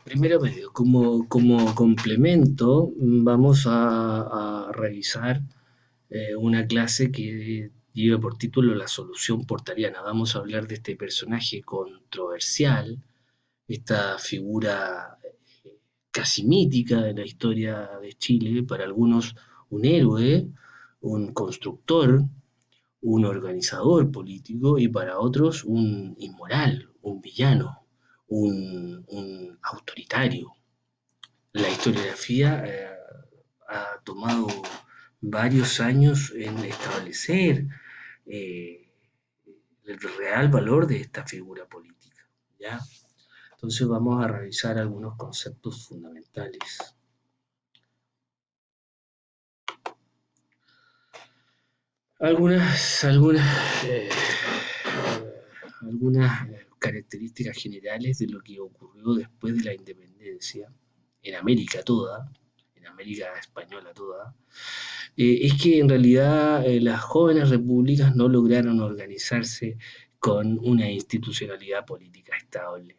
Primero medio, como complemento, vamos a revisar una clase que lleva por título La solución portaliana. Vamos a hablar de este personaje controversial, esta figura casi mítica de la historia de Chile, para algunos un héroe, un constructor, un organizador político y para otros un inmoral, un villano, un autoritario. La historiografía ha tomado varios años en establecer eh, el real valor de esta figura política, ¿ya? Entonces vamos a revisar algunos conceptos fundamentales. Algunas, algunas características generales de lo que ocurrió después de la independencia en América toda, en América española toda, es que en realidad las jóvenes repúblicas no lograron organizarse con una institucionalidad política estable.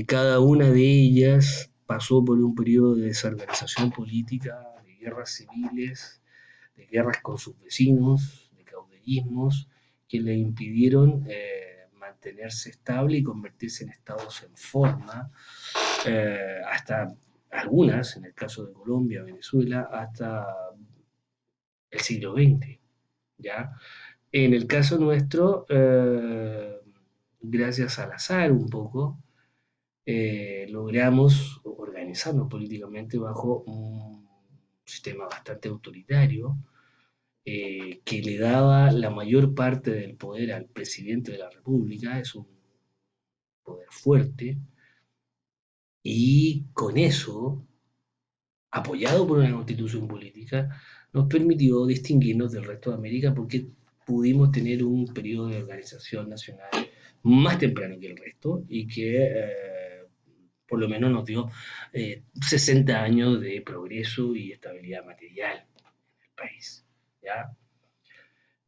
Cada una de ellas pasó por un periodo de desorganización política, de guerras civiles, de guerras con sus vecinos, de caudillismos, que le impidieron mantenerse estable y convertirse en estados en forma, hasta algunas, en el caso de Colombia, Venezuela, hasta el siglo XX, ¿ya? En el caso nuestro, gracias al azar un poco, logramos organizarnos políticamente bajo un sistema bastante autoritario, que le daba la mayor parte del poder al presidente de la República, es un poder fuerte, y con eso, apoyado por una constitución política, nos permitió distinguirnos del resto de América porque pudimos tener un periodo de organización nacional más temprano que el resto y que por lo menos nos dio 60 años de progreso y estabilidad material en el país. ¿Ya?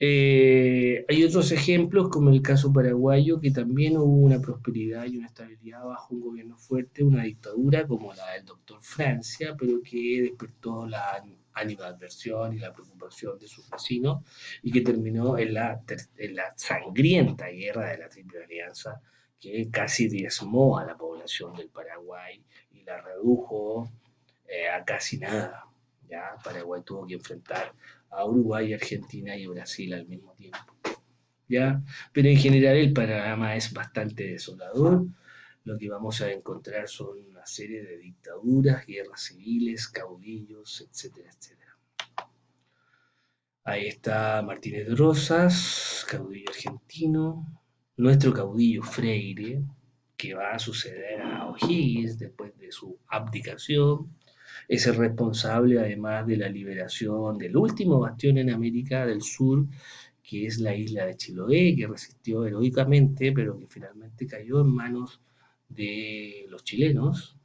Hay otros ejemplos, como el caso paraguayo, que también hubo una prosperidad y una estabilidad bajo un gobierno fuerte, una dictadura como la del doctor Francia, pero que despertó la animadversión y la preocupación de sus vecinos y que terminó en la sangrienta guerra de la Triple Alianza, que casi diezmó a la población del Paraguay y la redujo a casi nada. ¿Ya? Paraguay tuvo que enfrentar a Uruguay, Argentina y Brasil al mismo tiempo. ¿Ya? Pero en general el panorama es bastante desolador. Lo que vamos a encontrar son una serie de dictaduras, guerras civiles, caudillos, etcétera, etcétera. Ahí está Martínez de Rosas, caudillo argentino, nuestro caudillo Freire, que va a suceder a O'Higgins después de su abdicación, es el responsable además de la liberación del último bastión en América del Sur, que es la isla de Chiloé, que resistió heroicamente, pero que finalmente cayó en manos de los chilenos,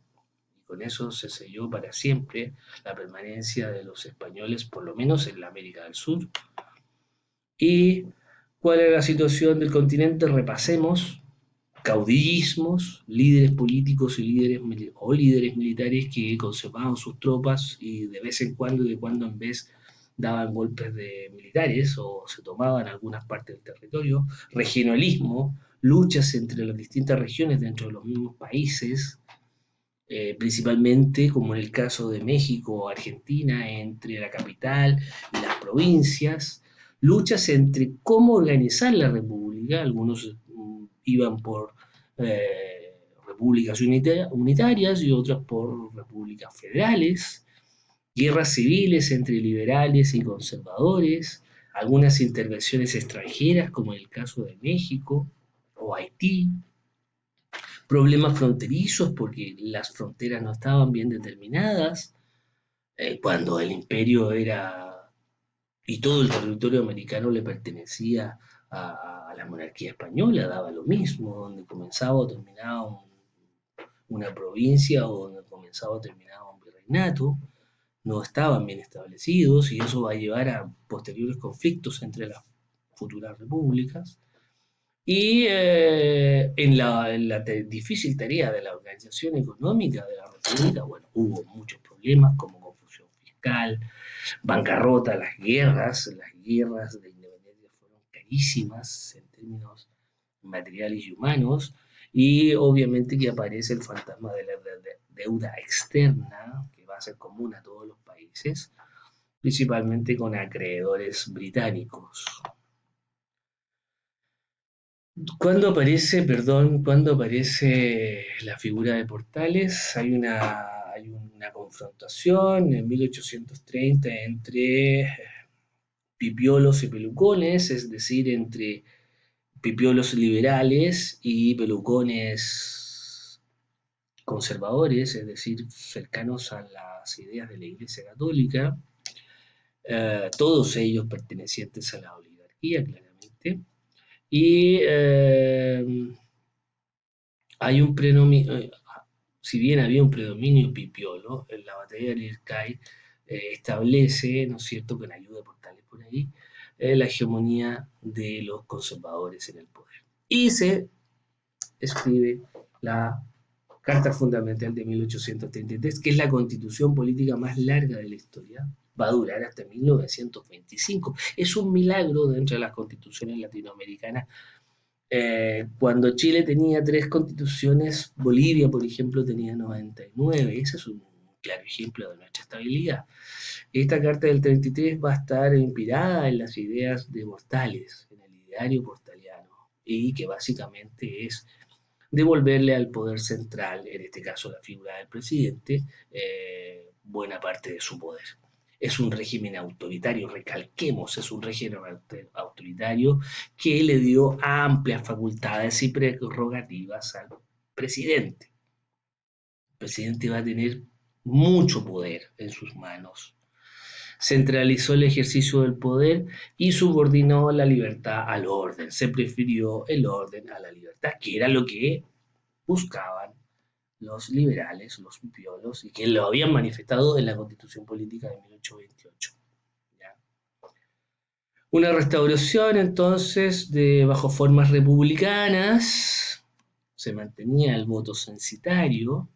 y con eso se selló para siempre la permanencia de los españoles, por lo menos en la América del Sur. ¿Y cuál es la situación del continente? Repasemos caudillismos, líderes políticos y líderes militares que conservaban sus tropas y de vez en cuando, de cuando en vez, daban golpes de militares o se tomaban algunas partes del territorio, regionalismo, luchas entre las distintas regiones dentro de los mismos países, principalmente como en el caso de México o Argentina, entre la capital y las provincias, luchas entre cómo organizar la república, algunos iban por repúblicas unitarias y otros por repúblicas federales, guerras civiles entre liberales y conservadores, algunas intervenciones extranjeras como en el caso de México o Haití, problemas fronterizos porque las fronteras no estaban bien determinadas, cuando el imperio era y todo el territorio americano le pertenecía a la monarquía española, daba lo mismo, donde comenzaba o terminaba una provincia o donde comenzaba o terminaba un virreinato, no estaban bien establecidos y eso va a llevar a posteriores conflictos entre las futuras repúblicas. Y en la difícil tarea de la organización económica de la República, bueno, hubo muchos problemas como confusión fiscal, bancarrota, las guerras de independencia fueron carísimas en términos materiales y humanos, y obviamente que aparece el fantasma de la deuda externa, que va a ser común a todos los países, principalmente con acreedores británicos. Cuando aparece la figura de Portales? Hay una confrontación en 1830 entre pipiolos y pelucones, es decir, entre pipiolos liberales y pelucones conservadores, es decir, cercanos a las ideas de la Iglesia Católica, todos ellos pertenecientes a la oligarquía, claramente. Y hay un predominio, si bien había un predominio pipiolo, en la batalla de Lircay establece, ¿no es cierto?, con ayuda de Portales por ahí, la hegemonía de los conservadores en el poder. Y se escribe la Carta Fundamental de 1833, que es la constitución política más larga de la historia. Va a durar hasta 1925. Es un milagro dentro de las constituciones latinoamericanas. Cuando Chile tenía 3 constituciones, Bolivia, por ejemplo, tenía 99. Ese es un claro ejemplo de nuestra estabilidad. Esta carta del 33 va a estar inspirada en las ideas de Portales, en el ideario portaliano, y que básicamente es devolverle al poder central, en este caso la figura del presidente, buena parte de su poder. Es un régimen autoritario, recalquemos, es un régimen autoritario que le dio amplias facultades y prerrogativas al presidente. El presidente va a tener mucho poder en sus manos. Centralizó el ejercicio del poder y subordinó la libertad al orden. Se prefirió el orden a la libertad, que era lo que buscaban los liberales, los piolos, y que lo habían manifestado en la Constitución Política de 1828. ¿Ya? Una restauración entonces bajo formas republicanas, se mantenía el voto censitario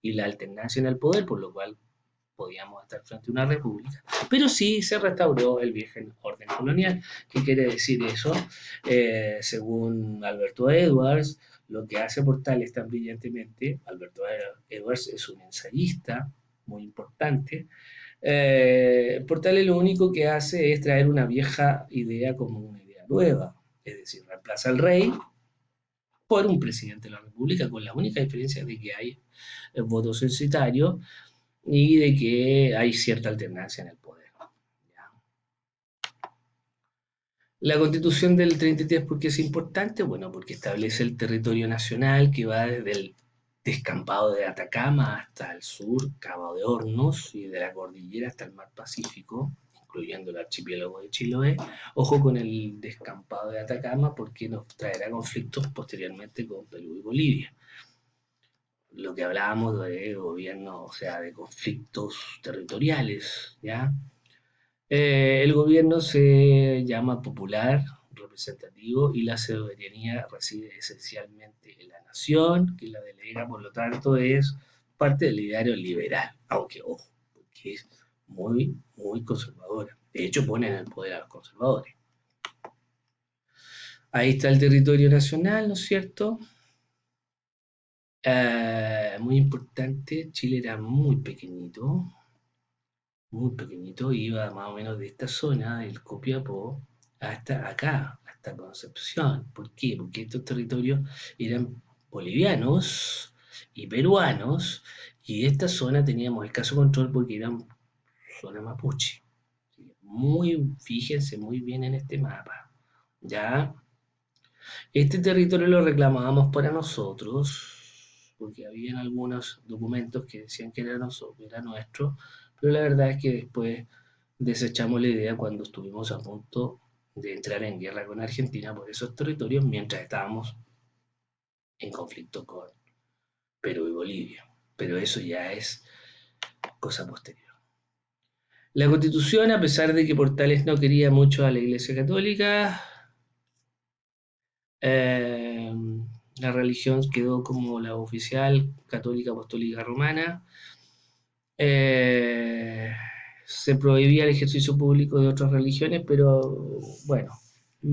y la alternancia en el poder, por lo cual podíamos estar frente a una república, pero sí se restauró el viejo orden colonial. ¿Qué quiere decir eso? Según Alberto Edwards, lo que hace Portales tan brillantemente, Alberto Edwards es un ensayista muy importante, Portales lo único que hace es traer una vieja idea como una idea nueva, es decir, reemplaza al rey por un presidente de la República, con la única diferencia de que hay voto censitario y de que hay cierta alternancia en el poder. ¿Ya? La Constitución del 33, ¿por qué es importante? Bueno, porque establece el territorio nacional que va desde el descampado de Atacama hasta el sur, Cabo de Hornos, y de la cordillera hasta el mar Pacífico, incluyendo el archipiélago de Chiloé. Ojo con el descampado de Atacama porque nos traerá conflictos posteriormente con Perú y Bolivia. Lo que hablábamos de gobierno, o sea, de conflictos territoriales, ¿ya? El gobierno se llama popular, representativo, y la soberanía reside esencialmente en la nación, que la delega, por lo tanto, es parte del ideario liberal, aunque, ojo, porque es muy, muy conservadora. De hecho, pone en el poder a los conservadores. Ahí está el territorio nacional, ¿no es cierto? Muy importante, Chile era muy pequeñito, iba más o menos de esta zona, del Copiapó, hasta acá, hasta Concepción. ¿Por qué? Porque estos territorios eran bolivianos y peruanos, y de esta zona teníamos escaso control porque eran zona mapuche. Fíjense muy bien en este mapa. ¿Ya? Este territorio lo reclamábamos para nosotros, porque habían algunos documentos que decían que era nuestro, pero la verdad es que después desechamos la idea cuando estuvimos a punto de entrar en guerra con Argentina por esos territorios mientras estábamos en conflicto con Perú y Bolivia. Pero eso ya es cosa posterior. La Constitución, a pesar de que Portales no quería mucho a la Iglesia Católica, Eh, la religión quedó como la oficial, católica apostólica romana. Eh, Se prohibía el ejercicio público de otras religiones, pero bueno,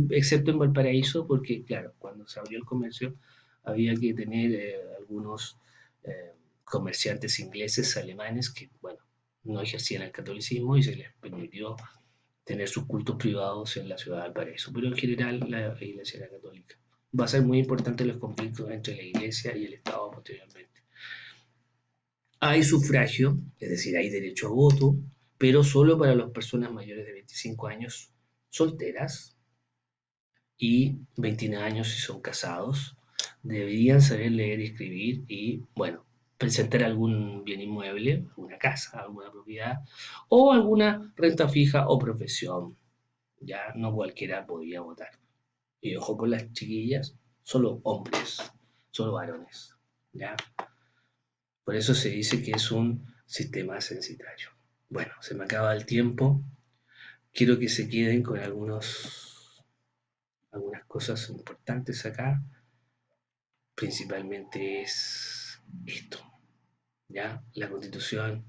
excepto en Valparaíso, porque claro, cuando se abrió el comercio había que tener algunos comerciantes ingleses, alemanes, que bueno, no ejercían el catolicismo y se les permitió tener sus cultos privados en la ciudad de Valparaíso, pero en general la iglesia era católica. Va a ser muy importante los conflictos entre la iglesia y el Estado posteriormente. Hay sufragio, es decir, hay derecho a voto, pero solo para las personas mayores de 25 años solteras y 29 años si son casados. Deberían saber leer y escribir y, bueno, presentar algún bien inmueble, alguna casa, alguna propiedad o alguna renta fija o profesión. Ya no cualquiera podía votar. Y ojo con las chiquillas, solo hombres, solo varones. ¿Ya? Por eso se dice que es un sistema censitario. Bueno, se me acaba el tiempo. Quiero que se queden con algunas cosas importantes acá. Principalmente es esto. ¿Ya? La Constitución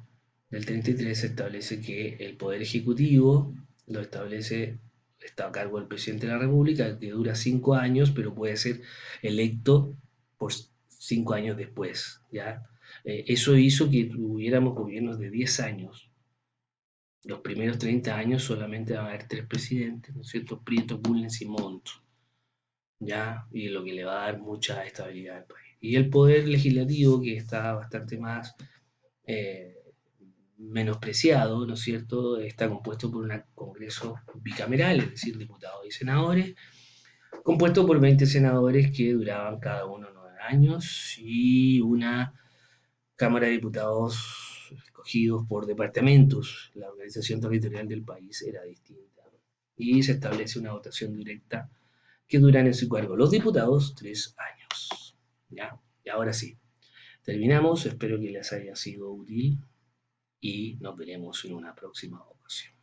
del 33 establece que el Poder Ejecutivo lo establece, está a cargo del presidente de la República, que dura 5 años, pero puede ser electo por 5 años después. ¿Ya? Eso hizo que tuviéramos gobiernos de 10 años. Los primeros 30 años solamente va a haber tres presidentes, ¿no es cierto? Prieto, Bulnes y Montt, ¿ya? Y lo que le va a dar mucha estabilidad al país. Y el poder legislativo, que está bastante más eh, menospreciado, ¿no es cierto? Está compuesto por un Congreso bicameral, es decir, diputados y senadores, compuesto por 20 senadores que duraban cada uno 9 años y una Cámara de Diputados escogidos por departamentos. La organización territorial del país era distinta. Y se establece una votación directa que dura en su cargo los diputados 3 años. ¿Ya? Y ahora sí, terminamos. Espero que les haya sido útil y nos veremos en una próxima ocasión.